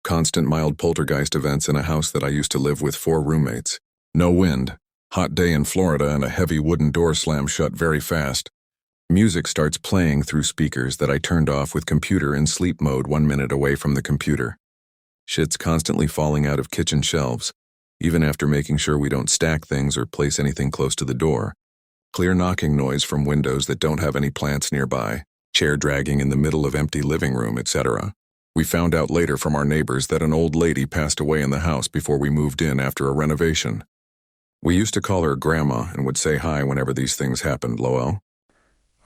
constant mild poltergeist events in a house that I used to live with 4 roommates. No wind, hot day in Florida, and a heavy wooden door slams shut very fast. Music starts playing through speakers that I turned off with computer in sleep mode 1 minute away from the computer. Shit's constantly falling out of kitchen shelves, even after making sure we don't stack things or place anything close to the door. Clear knocking noise from windows that don't have any plants nearby, chair dragging in the middle of empty living room, etc. We found out later from our neighbors that an old lady passed away in the house before we moved in after a renovation. We used to call her Grandma and would say hi whenever these things happened, Lowell.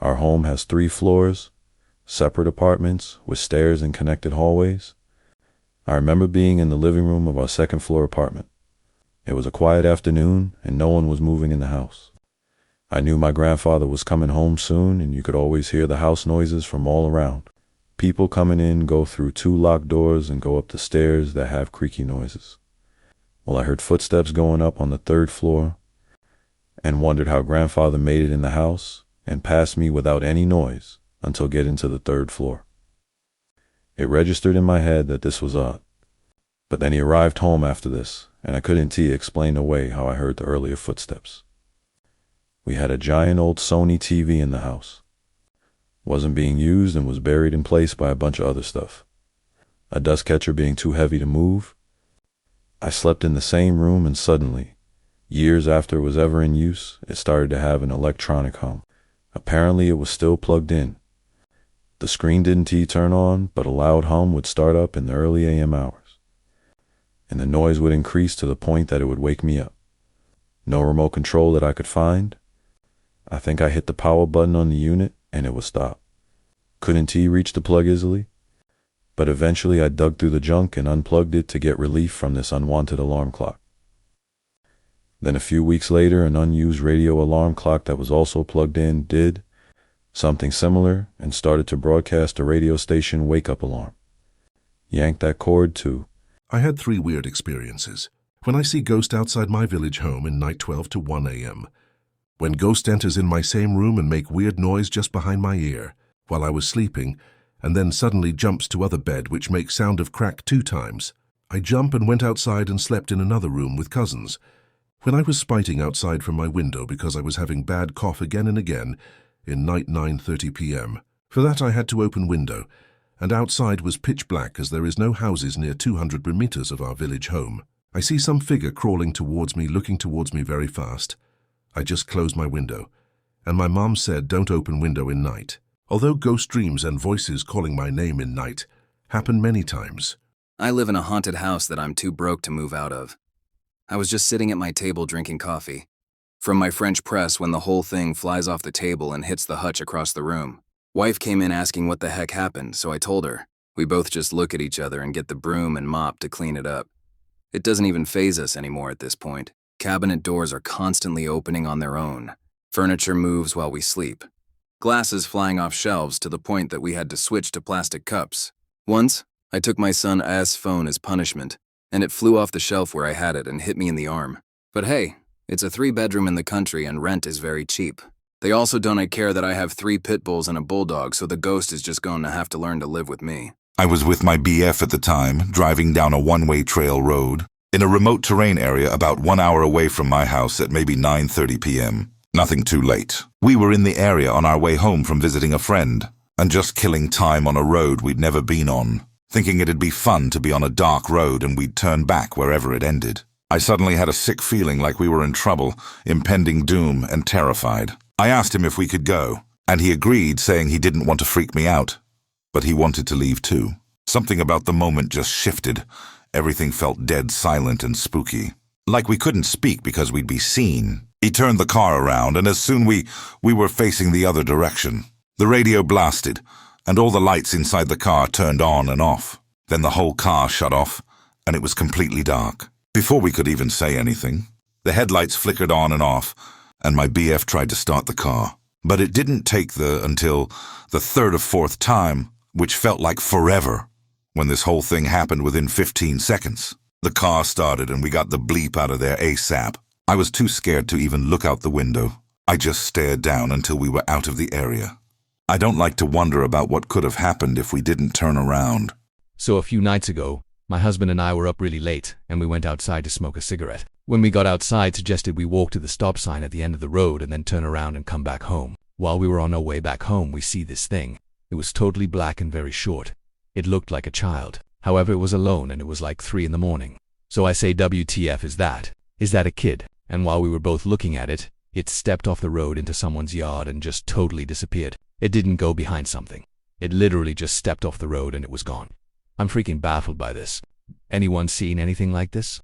Our home has 3 floors, separate apartments with stairs and connected hallways. I remember being in the living room of our 2nd floor apartment. It was a quiet afternoon and no one was moving in the house. I knew my grandfather was coming home soon and you could always hear the house noises from all around. People coming in go through 2 locked doors and go up the stairs that have creaky noises. Well, I heard footsteps going up on the 3rd floor and wondered how grandfather made it in the house and passed me without any noise until getting to the 3rd floor. It registered in my head that this was odd. But then he arrived home after this, and I couldn't explain away how I heard the earlier footsteps. We had a giant old Sony TV in the house. Wasn't being used and was buried in place by a bunch of other stuff. A dust catcher being too heavy to move. I slept in the same room and suddenly, years after it was ever in use, it started to have an electronic hum. Apparently it was still plugged in. The screen didn't turn on, but a loud hum would start up in the early AM hours. And the noise would increase to the point that it would wake me up. No remote control that I could find. I think I hit the power button on the unit and it would stop. Couldn't reach the plug easily, but eventually I dug through the junk and unplugged it to get relief from this unwanted alarm clock. Then a few weeks later, an unused radio alarm clock that was also plugged in did something similar and started to broadcast a radio station wake-up alarm. Yanked that cord too. I had 3 weird experiences. When I see ghost outside my village home in night 12 to 1 a.m. When ghost enters in my same room and make weird noise just behind my ear while I was sleeping, and then suddenly jumps to other bed which makes sound of crack 2 times. I jump and went outside and slept in another room with cousins. When I was spiting outside from my window because I was having bad cough again and again in night 9:30 p.m. For that I had to open window, and outside was pitch black as there is no houses near 200 meters of our village home. I see some figure crawling towards me, looking towards me very fast. I just closed my window, and my mom said don't open window in night. Although ghost dreams and voices calling my name in night happen many times. I live in a haunted house that I'm too broke to move out of. I was just sitting at my table drinking coffee from my French press when the whole thing flies off the table and hits the hutch across the room. Wife came in asking what the heck happened, so I told her. We both just look at each other and get the broom and mop to clean it up. It doesn't even faze us anymore at this point. Cabinet doors are constantly opening on their own. Furniture moves while we sleep. Glasses flying off shelves to the point that we had to switch to plastic cups. Once, I took my son's phone as punishment, and it flew off the shelf where I had it and hit me in the arm. But hey, it's a 3-bedroom in the country and rent is very cheap. They also don't care that I have 3 pit bulls and a bulldog, so the ghost is just going to have to learn to live with me. I was with my BF at the time, driving down a one-way trail road, in a remote terrain area about 1 hour away from my house at maybe 9:30 p.m. Nothing too late. We were in the area on our way home from visiting a friend, and just killing time on a road we'd never been on, thinking it'd be fun to be on a dark road and we'd turn back wherever it ended. I suddenly had a sick feeling like we were in trouble, impending doom, and terrified. I asked him if we could go, and he agreed, saying he didn't want to freak me out, but he wanted to leave too. Something about the moment just shifted. Everything felt dead silent and spooky. Like we couldn't speak because we'd be seen. He turned the car around, and as soon we were facing the other direction. The radio blasted, and all the lights inside the car turned on and off. Then the whole car shut off, and it was completely dark. Before we could even say anything, the headlights flickered on and off, and my BF tried to start the car. But it didn't take until the 3rd or 4th time, which felt like forever, when this whole thing happened within 15 seconds. The car started and we got the bleep out of there ASAP. I was too scared to even look out the window. I just stared down until we were out of the area. I don't like to wonder about what could have happened if we didn't turn around. So a few nights ago, My husband and I were up really late, and we went outside to smoke a cigarette. When we got outside, suggested we walk to the stop sign at the end of the road and then turn around and come back home. While we were on our way back home, we see this thing. It was totally black and very short. It looked like a child. However, it was alone, and it was like 3 in the morning. So I say, WTF is that? Is that a kid? And while we were both looking at it, it stepped off the road into someone's yard and just totally disappeared. It didn't go behind something. It literally just stepped off the road and it was gone. I'm freaking baffled by this. Anyone seen anything like this?